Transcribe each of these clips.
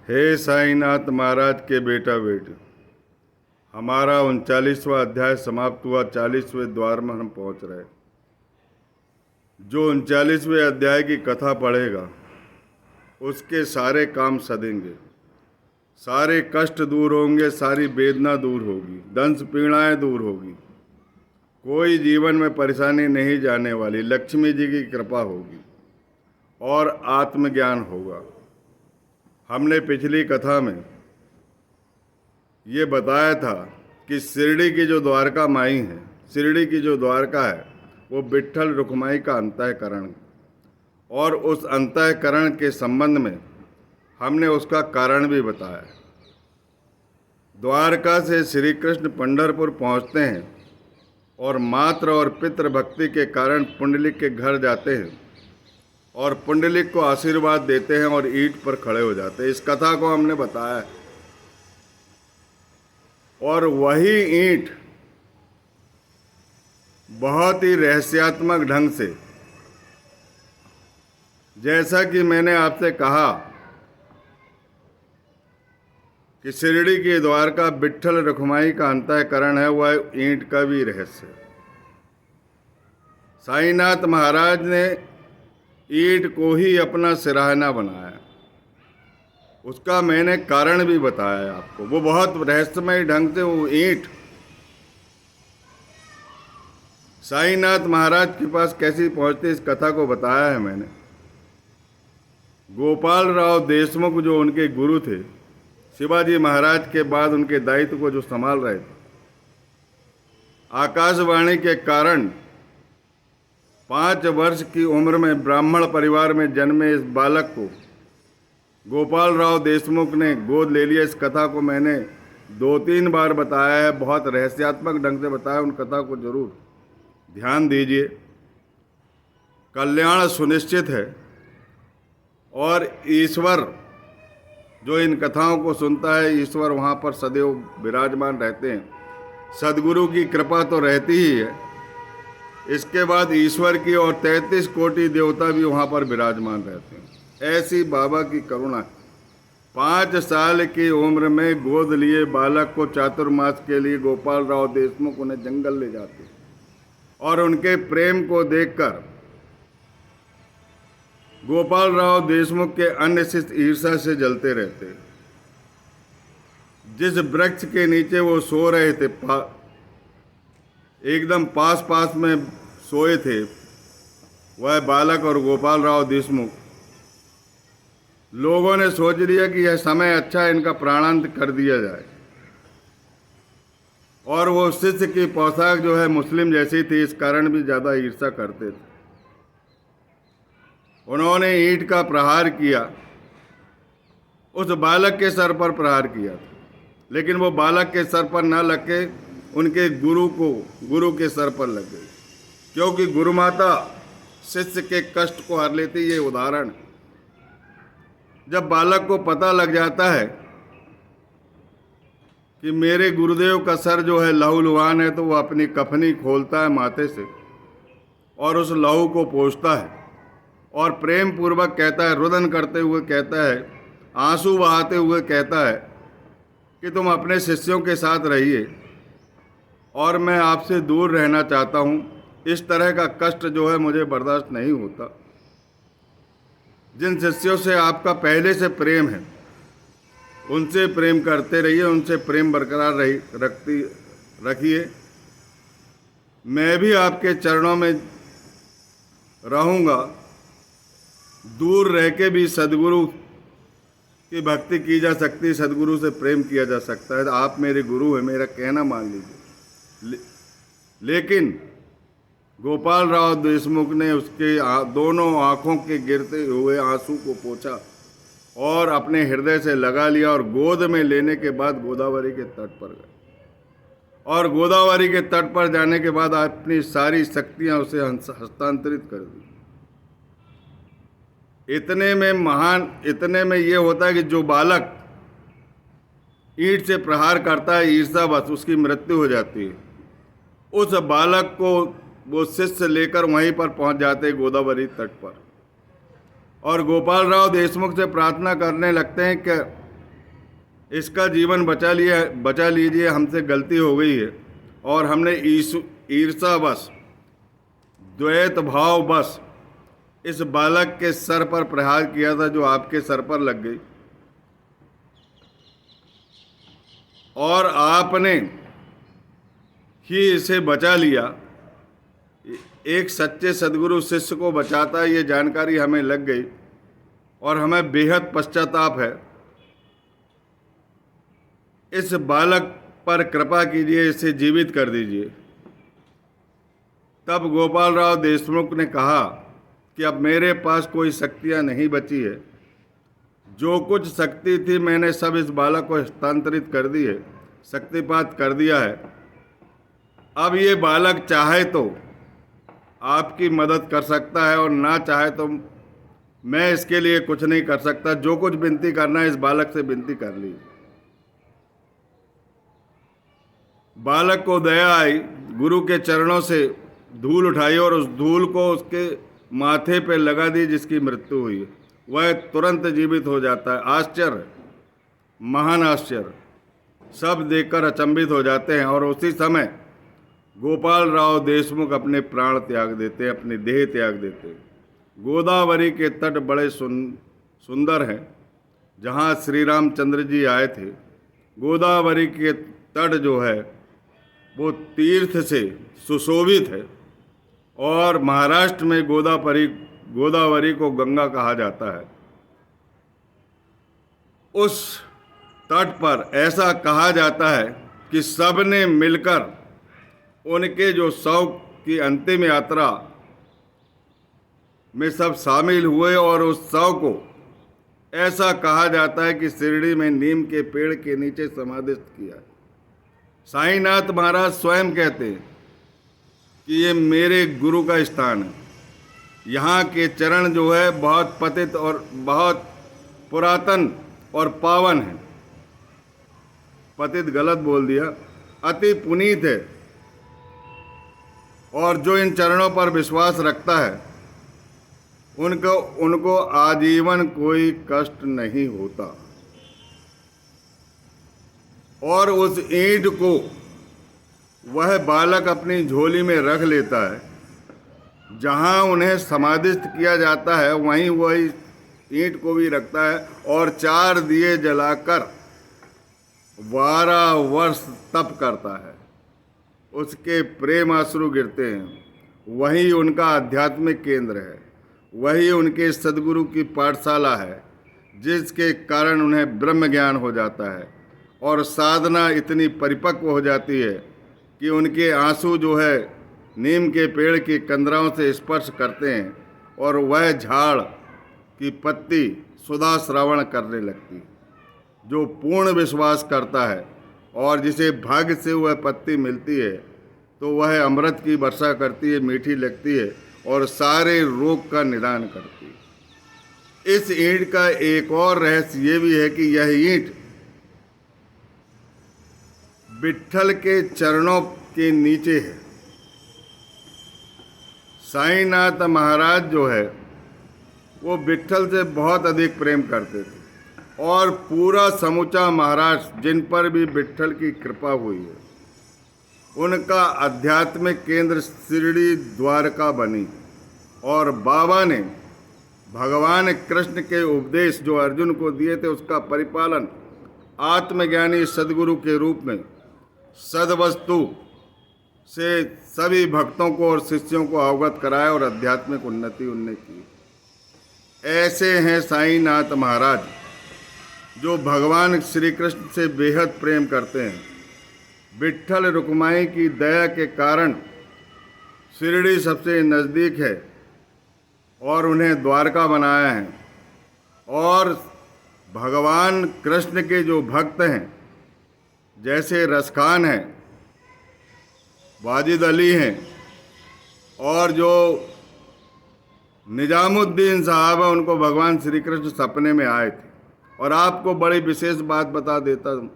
हे साईनाथ महाराज के बेटा बेटी, हमारा 39वां अध्याय समाप्त हुआ। 40वें द्वार में हम पहुंच रहे। जो 39वें अध्याय की कथा पढ़ेगा उसके सारे काम सदेंगे, सारे कष्ट दूर होंगे, सारी वेदना दूर होगी, दंश पीड़ाएं दूर होगी, कोई जीवन में परेशानी नहीं जाने वाली, लक्ष्मी जी की कृपा होगी और आत्मज्ञान होगा। हमने पिछली कथा में ये बताया था कि शिरडी की जो द्वारका माई है, शिरडी की जो द्वारका है, वो विट्ठल रुक्माई का अंतःकरण, और उस अंतःकरण के संबंध में हमने उसका कारण भी बताया। द्वारका से श्री कृष्ण पंढरपुर पहुंचते हैं और मातृ और पितृ भक्ति के कारण पुंडलिक के घर जाते हैं और पुंडलिक को आशीर्वाद देते हैं और ईंट पर खड़े हो जाते हैं। इस कथा को हमने बताया है। और वही ईंट बहुत ही रहस्यात्मक ढंग से, जैसा कि मैंने आपसे कहा कि शिरडी की द्वारका विट्ठल रुक्माई का अंतःकरण है, वह ईंट का भी रहस्य है। साईनाथ महाराज ने ईंट को ही अपना सिरहाना बनाया। उसका मैंने कारण भी बताया आपको। वो बहुत रहस्यमय ढंग से वो ईंट साईनाथ महाराज के पास कैसी पहुंचती, इस कथा को बताया है मैंने। गोपाल राव देशमुख जो उनके गुरु थे, शिवाजी महाराज के बाद उनके दायित्व को जो संभाल रहे थे, आकाशवाणी के कारण 5 वर्ष की उम्र में ब्राह्मण परिवार में जन्मे इस बालक को गोपाल राव देशमुख ने गोद ले लिया। इस कथा को मैंने 2-3 बार बताया है, बहुत रहस्यात्मक ढंग से बताया। उन कथा को जरूर ध्यान दीजिए। कल्याण सुनिश्चित है और ईश्वर जो इन कथाओं को सुनता है, ईश्वर वहाँ पर सदैव विराजमान रहते हैं। सदगुरु की कृपा तो रहती ही है, इसके बाद ईश्वर की और 33 कोटि देवता भी वहाँ पर विराजमान रहते हैं। ऐसी बाबा की करुणा। 5 साल की उम्र में गोद लिए बालक को चातुर्मास के लिए गोपाल राव देशमुख उन्हें जंगल ले जाते और उनके प्रेम को देखकर गोपाल राव देशमुख के अन्य शिष्य ईर्ष्या से जलते रहते। जिस वृक्ष के नीचे वो सो रहे थे, एकदम पास पास में सोए थे, वह बालक और गोपाल राव देशमुख, लोगों ने सोच लिया कि यह समय अच्छा है, इनका प्राणांत कर दिया जाए। और वो शिष्य की पोशाक जो है मुस्लिम जैसी थी, इस कारण भी ज़्यादा ईर्ष्या करते थे। उन्होंने ईंट का प्रहार किया, उस बालक के सर पर प्रहार किया, लेकिन वो बालक के सर पर न लग के उनके गुरु के सर पर लग गई, क्योंकि गुरु माता शिष्य के कष्ट को हर लेती। ये उदाहरण, जब बालक को पता लग जाता है कि मेरे गुरुदेव का सर जो है लहूलुहान है, तो वो अपनी कफनी खोलता है माथे से और उस लहू को पोंछता है और प्रेम पूर्वक कहता है, रुदन करते हुए कहता है, आंसू बहाते हुए कहता है कि तुम अपने शिष्यों के साथ रहिए और मैं आपसे दूर रहना चाहता हूँ। इस तरह का कष्ट जो है मुझे बर्दाश्त नहीं होता। जिन शिष्यों से आपका पहले से प्रेम है, उनसे प्रेम करते रहिए, उनसे प्रेम बरकरार रखिए। मैं भी आपके चरणों में रहूँगा। दूर रह के भी सदगुरु की भक्ति की जा सकती है, सदगुरु से प्रेम किया जा सकता है। आप मेरे गुरु हैं, मेरा कहना मान लीजिए। लेकिन गोपाल राव देशमुख ने उसके दोनों आंखों के गिरते हुए आंसू को पोंछा और अपने हृदय से लगा लिया और गोद में लेने के बाद गोदावरी के तट पर गए। और गोदावरी के तट पर जाने के बाद अपनी सारी शक्तियां उसे हस्तांतरित कर दी। इतने में ये होता है कि जो बालक ईंट से प्रहार करता है, ईर्ष्या बस उसकी मृत्यु हो जाती है। उस बालक को वो शिष्य लेकर वहीं पर पहुंच जाते गोदावरी तट पर और गोपाल राव देशमुख से प्रार्थना करने लगते हैं कि इसका जीवन बचा लीजिए, हमसे गलती हो गई है और हमने ईर्षा बस, द्वैत भाव बस इस बालक के सर पर प्रहार किया था जो आपके सर पर लग गई, और आपने ही इसे बचा लिया। एक सच्चे सद्गुरु शिष्य को बचाता है, ये जानकारी हमें लग गई और हमें बेहद पश्चाताप है। इस बालक पर कृपा कीजिए, इसे जीवित कर दीजिए। तब गोपाल राव देशमुख ने कहा कि अब मेरे पास कोई शक्तियां नहीं बची है, जो कुछ शक्ति थी मैंने सब इस बालक को हस्तांतरित कर दी है, शक्तिपात कर दिया है। अब ये बालक चाहे तो आपकी मदद कर सकता है और ना चाहे तो मैं इसके लिए कुछ नहीं कर सकता। जो कुछ विनती करना है इस बालक से विनती कर ली। बालक को दया आई, गुरु के चरणों से धूल उठाई और उस धूल को उसके माथे पे लगा दी जिसकी मृत्यु हुई। वह तुरंत जीवित हो जाता है। आश्चर्य, महान आश्चर्य। सब देखकर अचंभित हो जाते हैं और उसी समय गोपाल राव देशमुख अपने प्राण त्याग देते हैं, अपनी देह त्याग देते हैं। गोदावरी के तट बड़े सुंदर हैं, जहाँ श्री रामचंद्र जी आए थे। गोदावरी के तट जो है वो तीर्थ से सुशोभित है और महाराष्ट्र में गोदावरी को गंगा कहा जाता है। उस तट पर ऐसा कहा जाता है कि सब ने मिलकर उनके जो शव की अंतिम यात्रा में सब शामिल हुए और उस शव को ऐसा कहा जाता है कि शिरडी में नीम के पेड़ के नीचे समाधिस्थ किया। साईनाथ महाराज स्वयं कहते हैं कि ये मेरे गुरु का स्थान है। यहाँ के चरण जो है बहुत पतित और बहुत पुरातन और पावन है। पतित गलत बोल दिया, अति पुनीत है। और जो इन चरणों पर विश्वास रखता है उनको आजीवन कोई कष्ट नहीं होता। और उस ईंट को वह बालक अपनी झोली में रख लेता है। जहाँ उन्हें समाधिस्थ किया जाता है वहीं वही ईंट को भी रखता है और 4 दिए जलाकर 12 वर्ष तप करता है। उसके प्रेम आंसू गिरते हैं। वही उनका आध्यात्मिक केंद्र है, वही उनके सद्गुरु की पाठशाला है, जिसके कारण उन्हें ब्रह्म ज्ञान हो जाता है और साधना इतनी परिपक्व हो जाती है कि उनके आंसू जो है नीम के पेड़ की कंदराओं से स्पर्श करते हैं और वह झाड़ की पत्ती सुधा श्रवण करने लगती। जो पूर्ण विश्वास करता है और जिसे भाग्य से वह पत्ती मिलती है तो वह अमृत की वर्षा करती है, मीठी लगती है और सारे रोग का निदान करती है। इस ईंट का एक और रहस्य ये भी है कि यह ईंट विट्ठल के चरणों के नीचे है। साईनाथ महाराज जो है वो विट्ठल से बहुत अधिक प्रेम करते थे और पूरा समूचा महाराष्ट्र जिन पर भी विट्ठल की कृपा हुई है उनका आध्यात्मिक केंद्र शिरडी द्वारका बनी। और बाबा ने भगवान कृष्ण के उपदेश जो अर्जुन को दिए थे उसका परिपालन आत्मज्ञानी सद्गुरु के रूप में सद्वस्तु से सभी भक्तों को और शिष्यों को अवगत कराया और आध्यात्मिक उन्नति उनने की। ऐसे हैं साईनाथ महाराज जो भगवान श्री कृष्ण से बेहद प्रेम करते हैं। विट्ठल रुक्माई की दया के कारण शिरडी सबसे नज़दीक है और उन्हें द्वारका बनाया है। और भगवान कृष्ण के जो भक्त हैं जैसे रसखान हैं, वाजिद अली हैं और जो निजामुद्दीन साहब हैं, उनको भगवान श्री कृष्ण सपने में आए थे। और आपको बड़ी विशेष बात बता देता हूँ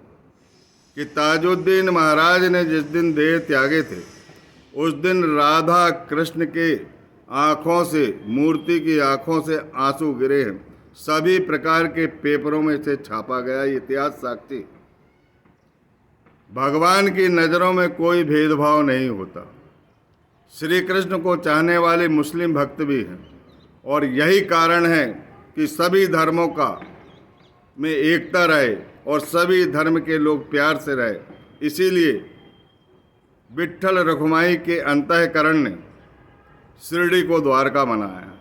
कि ताजुद्दीन महाराज ने जिस दिन देह त्यागे थे उस दिन राधा कृष्ण के आँखों से, मूर्ति की आँखों से आंसू गिरे हैं। सभी प्रकार के पेपरों में इसे छापा गया। इतिहास साक्षी। भगवान की नज़रों में कोई भेदभाव नहीं होता। श्री कृष्ण को चाहने वाले मुस्लिम भक्त भी हैं, और यही कारण है कि सभी धर्मों का में एकता रहे और सभी धर्म के लोग प्यार से रहे। इसीलिए विट्ठल रखुमाई के अंतःकरण ने शिरडी को द्वारका बनाया।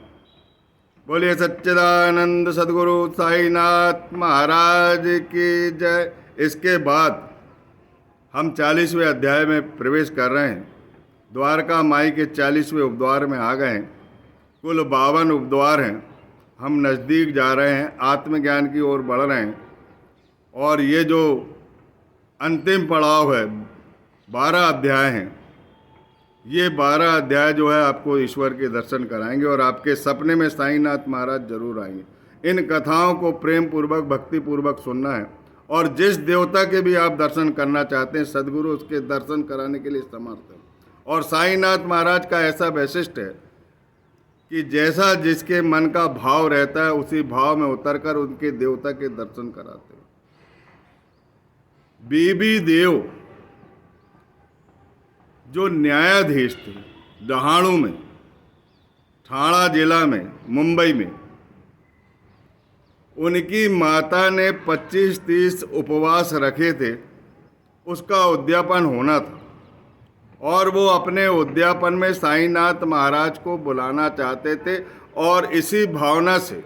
बोलिए सच्चिदानंद सद्गुरु साईनाथ महाराज की जय। इसके बाद हम 40वें अध्याय में प्रवेश कर रहे हैं। द्वारका माई के 40वें उपद्वार में आ गए हैं। कुल 52 उपद्वार हैं। हम नज़दीक जा रहे हैं, आत्मज्ञान की ओर बढ़ रहे हैं। और ये जो अंतिम पड़ाव है, 12 अध्याय हैं। ये 12 अध्याय जो है आपको ईश्वर के दर्शन कराएंगे और आपके सपने में साईनाथ महाराज जरूर आएंगे। इन कथाओं को प्रेम पूर्वक भक्ति पूर्वक सुनना है, और जिस देवता के भी आप दर्शन करना चाहते हैं, सदगुरु उसके दर्शन कराने के लिए समर्थ है। और साईनाथ महाराज का ऐसा वैशिष्ट है कि जैसा जिसके मन का भाव रहता है, उसी भाव में उतरकर उनके देवता के दर्शन कराते हैं। बीबी देव जो न्यायाधीश थे डहाणू में, ठाणा जिला में, मुंबई में, उनकी माता ने 25-30 उपवास रखे थे। उसका उद्यापन होना था, और वो अपने उद्यापन में साईनाथ महाराज को बुलाना चाहते थे। और इसी भावना से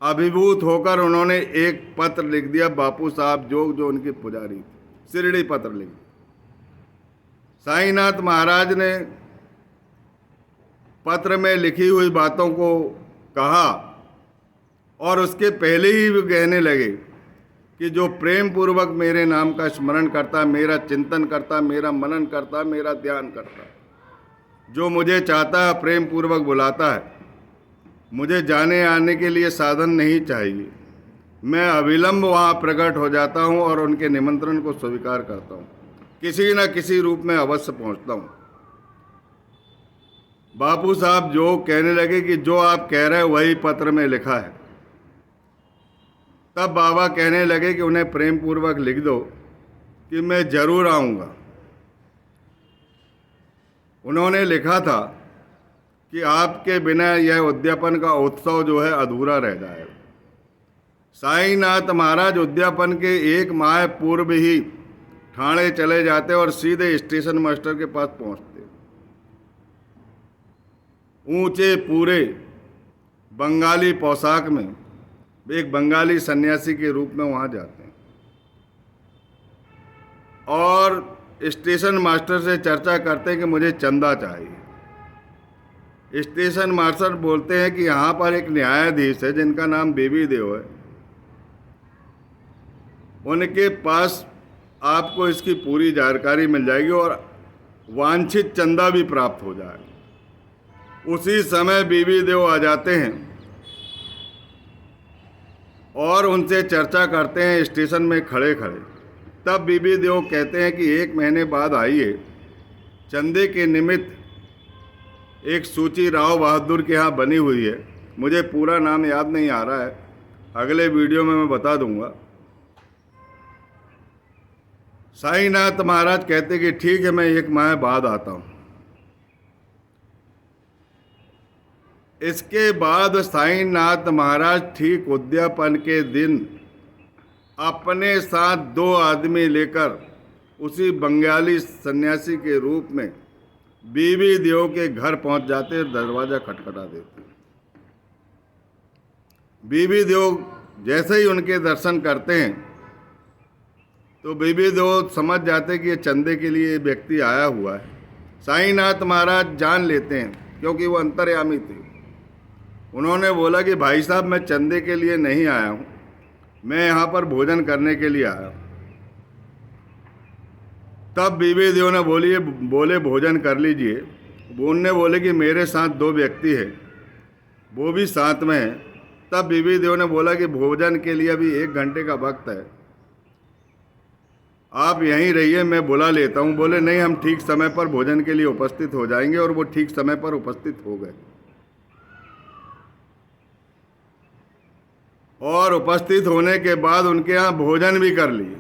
अभिभूत होकर उन्होंने एक पत्र लिख दिया। बापू साहब जोग जो उनके पुजारी थे, शिरडी पत्र लिख दिया। साईनाथ महाराज ने पत्र में लिखी हुई बातों को कहा, और उसके पहले ही वो कहने लगे कि जो प्रेम पूर्वक मेरे नाम का स्मरण करता, मेरा चिंतन करता, मेरा मनन करता, मेरा ध्यान करता, जो मुझे चाहता है, प्रेम पूर्वक बुलाता है, मुझे जाने आने के लिए साधन नहीं चाहिए, मैं अविलंब वहाँ प्रकट हो जाता हूँ और उनके निमंत्रण को स्वीकार करता हूँ। किसी न किसी रूप में अवश्य पहुँचता हूँ। बापू साहब जो कहने लगे कि जो आप कह रहे हैं वही पत्र में लिखा है। तब बाबा कहने लगे कि उन्हें प्रेम पूर्वक लिख दो कि मैं जरूर आऊँगा। उन्होंने लिखा था कि आपके बिना यह उद्यापन का उत्सव जो है अधूरा रह जाएगा। साईनाथ महाराज उद्यापन के 1 माह पूर्व ही ठाणे चले जाते और सीधे स्टेशन मास्टर के पास पहुंचते। ऊंचे पूरे बंगाली पोशाक में एक बंगाली सन्यासी के रूप में वहां जाते हैं, और स्टेशन मास्टर से चर्चा करते हैं कि मुझे चंदा चाहिए। स्टेशन मास्टर बोलते हैं कि यहाँ पर एक न्यायाधीश है जिनका नाम बीबी देव है, उनके पास आपको इसकी पूरी जानकारी मिल जाएगी और वांछित चंदा भी प्राप्त हो जाएगा। उसी समय बीबी देव आ जाते हैं और उनसे चर्चा करते हैं स्टेशन में खड़े खड़े। तब बीबी देव कहते हैं कि 1 महीने बाद आइए, चंदे के निमित्त एक सूची राव बहादुर के यहाँ बनी हुई है, मुझे पूरा नाम याद नहीं आ रहा है, अगले वीडियो में मैं बता दूंगा। साईनाथ महाराज कहते कि ठीक है, मैं 1 माह बाद आता हूँ। इसके बाद साईनाथ महाराज ठीक उद्यापन के दिन अपने साथ 2 आदमी लेकर उसी बंगाली सन्यासी के रूप में बीबी देव के घर पहुंच जाते और दरवाज़ा खटखटा देते। बीबी देव जैसे ही उनके दर्शन करते हैं तो बीबी देव समझ जाते कि ये चंदे के लिए व्यक्ति आया हुआ है। साईनाथ महाराज जान लेते हैं क्योंकि वो अंतर्यामी थे। उन्होंने बोला कि भाई साहब, मैं चंदे के लिए नहीं आया हूँ, मैं यहाँ पर भोजन करने के लिए आया हूँ। तब बीबी देव ने बोले भोजन कर लीजिए। उनने बोले कि मेरे साथ 2 व्यक्ति हैं, वो भी साथ में हैं। तब बीबी देव ने बोला कि भोजन के लिए अभी 1 घंटे का वक्त है, आप यहीं रहिए, मैं बुला लेता हूँ। बोले नहीं, हम ठीक समय पर भोजन के लिए उपस्थित हो जाएंगे। और वो ठीक समय पर उपस्थित हो गए। और उपस्थित होने के बाद उनके यहाँ भोजन भी कर लिए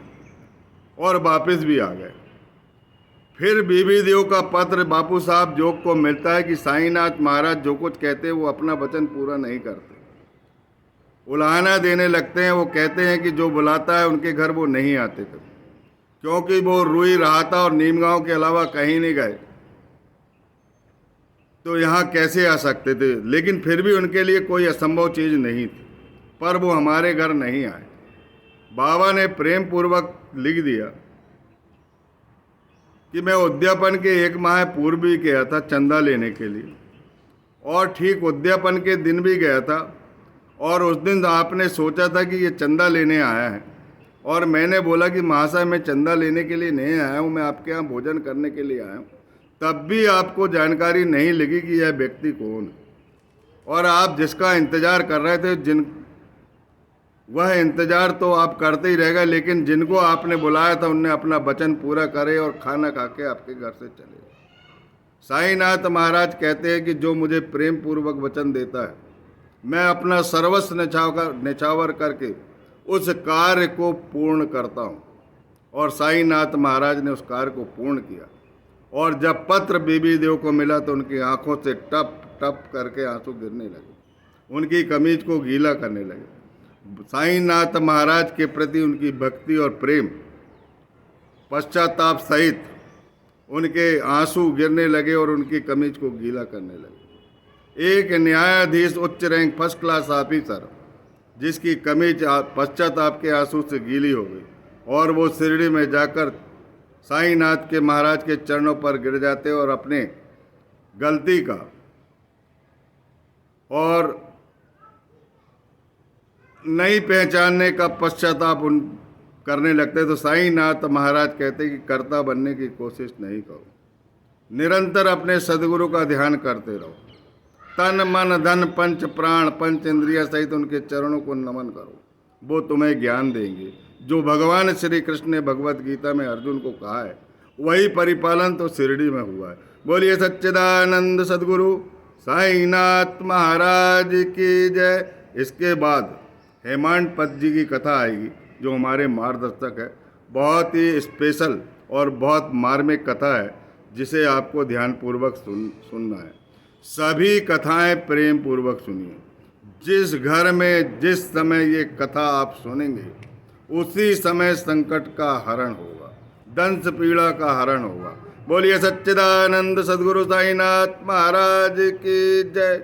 और वापस भी आ गए। फिर बीबी देव का पत्र बापू साहब जोग को मिलता है कि साईनाथ महाराज जो कुछ कहते हैं वो अपना वचन पूरा नहीं करते, उलाहना देने लगते हैं। वो कहते हैं कि जो बुलाता है उनके घर वो नहीं आते थे, क्योंकि वो रुई रहा था और नीमगांव के अलावा कहीं नहीं गए, तो यहाँ कैसे आ सकते थे। लेकिन फिर भी उनके लिए कोई असंभव चीज़ नहीं थी, पर वो हमारे घर नहीं आए। बाबा ने प्रेम पूर्वक लिख दिया कि मैं उद्यापन के 1 माह पूर्व भी गया था चंदा लेने के लिए, और ठीक उद्यापन के दिन भी गया था। और उस दिन आपने सोचा था कि ये चंदा लेने आया है, और मैंने बोला कि महाशय मैं चंदा लेने के लिए नहीं आया हूँ, मैं आपके यहाँ भोजन करने के लिए आया हूँ। तब भी आपको जानकारी नहीं लगी कि यह व्यक्ति कौन है, और आप जिसका इंतज़ार कर रहे थे वह इंतज़ार तो आप करते ही रहेगा, लेकिन जिनको आपने बुलाया था उनने अपना वचन पूरा करे और खाना खा के आपके घर से चले गए। साईनाथ महाराज कहते हैं कि जो मुझे प्रेम पूर्वक वचन देता है, मैं अपना सर्वस्व निछावर करके उस कार्य को पूर्ण करता हूँ। और साईनाथ महाराज ने उस कार्य को पूर्ण किया। और जब पत्र बीबी देव को मिला तो उनकी आंखों से टप टप करके आंसू गिरने लगे, उनकी कमीज को गीला करने लगे। साईनाथ महाराज के प्रति उनकी भक्ति और प्रेम, पश्चाताप सहित उनके आंसू गिरने लगे और उनकी कमीज को गीला करने लगे। एक न्यायाधीश, उच्च रैंक, फर्स्ट क्लास ऑफिसर, जिसकी कमीज पश्चाताप के आंसू से गीली हो गई, और वो शिरडी में जाकर साईनाथ के महाराज के चरणों पर गिर जाते और अपने गलती का और नहीं पहचानने का पश्चाताप उन करने लगते। तो साईनाथ महाराज कहते कि कर्ता बनने की कोशिश नहीं करो, निरंतर अपने सदगुरु का ध्यान करते रहो। तन मन धन पंच प्राण पंच इंद्रिया सहित उनके चरणों को नमन करो, वो तुम्हें ज्ञान देंगे। जो भगवान श्री कृष्ण ने भगवत गीता में अर्जुन को कहा है, वही परिपालन तो शिरडी में हुआ है। बोलिए सच्चिदानंद सदगुरु साईनाथ महाराज की जय। इसके बाद हेमांत पत जी की कथा आएगी, जो हमारे मार्गदर्शक है। बहुत ही स्पेशल और बहुत मार्मिक कथा है, जिसे आपको ध्यानपूर्वक सुनना है। सभी कथाएं प्रेम पूर्वक सुनिए। जिस घर में जिस समय ये कथा आप सुनेंगे, उसी समय संकट का हरण होगा, दंश पीड़ा का हरण होगा। बोलिए सच्चिदानंद सदगुरु साईनाथ महाराज की जय।